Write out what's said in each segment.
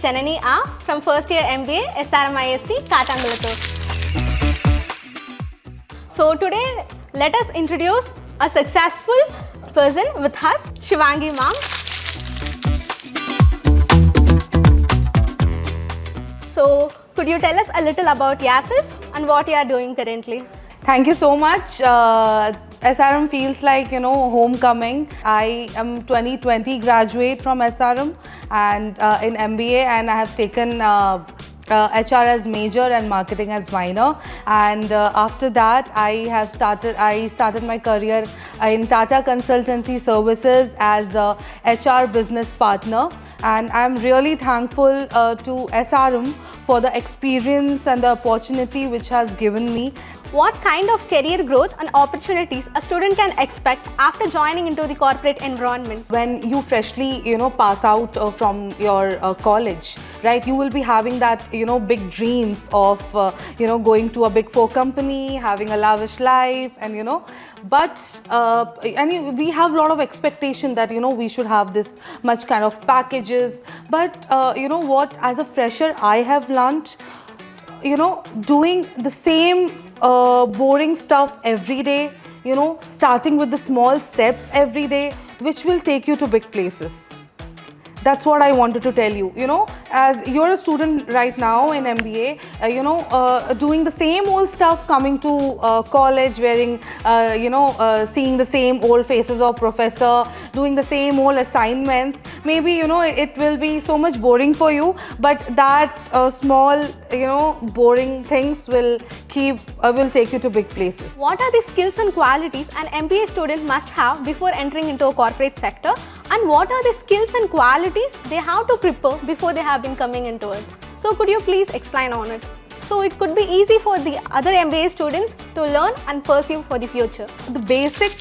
Chenani R from first year MBA SRM IST Katangalattur. So today let us introduce a successful person with us, Shivangi ma'am. So could you tell us a little about yourself and what you are doing currently? Thank you so much. SRM feels like, homecoming. I am 2020 graduate from SRM and in MBA, and I have taken HR as major and marketing as minor. And after that, I started my career in Tata Consultancy Services as a HR business partner. And I'm really thankful to SRM for the experience and the opportunity which has given me. What kind of career growth and opportunities a student can expect after joining into the corporate environment? When you freshly, pass out from your college, right? You will be having that, big dreams of, going to a big four company, having a lavish life, and but we have a lot of expectation that we should have this much kind of packages. But what? As a fresher, I have learned, doing the same boring stuff every day, starting with the small steps every day, which will take you to big places. That's what I wanted to tell you. As you're a student right now in MBA, doing the same old stuff, coming to college, wearing, seeing the same old faces of professor, doing the same old assignments. Maybe, it will be so much boring for you, but that small, boring things will take you to big places. What are the skills and qualities an MBA student must have before entering into a corporate sector? And what are the skills and qualities they have to prepare before they have been coming into it? So could you please explain on it? So it could be easy for the other MBA students to learn and pursue for the future. The basic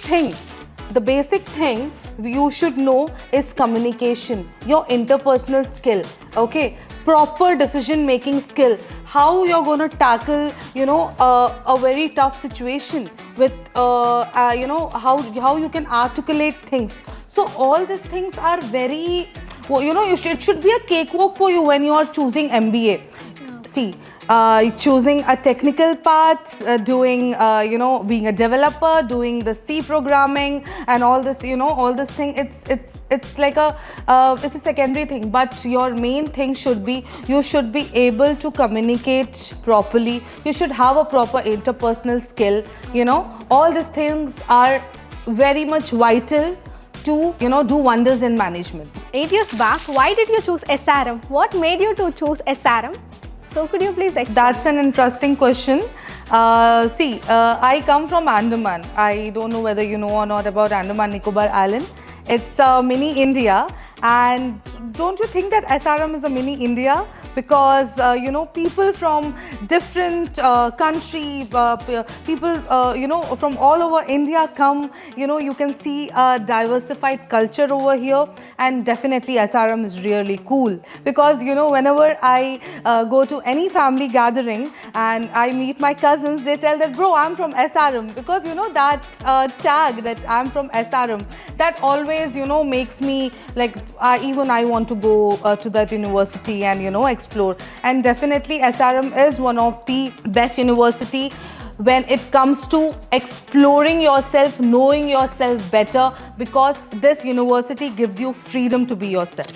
thing you should know is communication, your interpersonal skill, okay? Proper decision making skill, how you're going to tackle, a very tough situation with, how you can articulate things. So all these things are very, it should be a cakewalk for you when you are choosing MBA. Yeah. See, choosing a technical path, doing, being a developer, doing the C programming and all this, all this thing, it's like it's a secondary thing. But your main thing should be, you should be able to communicate properly. You should have a proper interpersonal skill. All these things are very much vital to, do wonders in management. 8 years back, why did you choose SRM? What made you to choose SRM? So could you please explain? That's an interesting question. I come from Andaman. I don't know whether you know or not about Andaman Nicobar Island. It's a mini India, and don't you think that SRM is a mini India? Because people from different country, people from all over India come. You can see a diversified culture over here, and definitely SRM is really cool. Because whenever I go to any family gathering and I meet my cousins, they tell that, bro, I'm from SRM. Because that tag that I'm from SRM, that always makes me like even I want to go to that university and explore. And definitely SRM is one of the best university when it comes to exploring yourself, knowing yourself better, because this university gives you freedom to be yourself.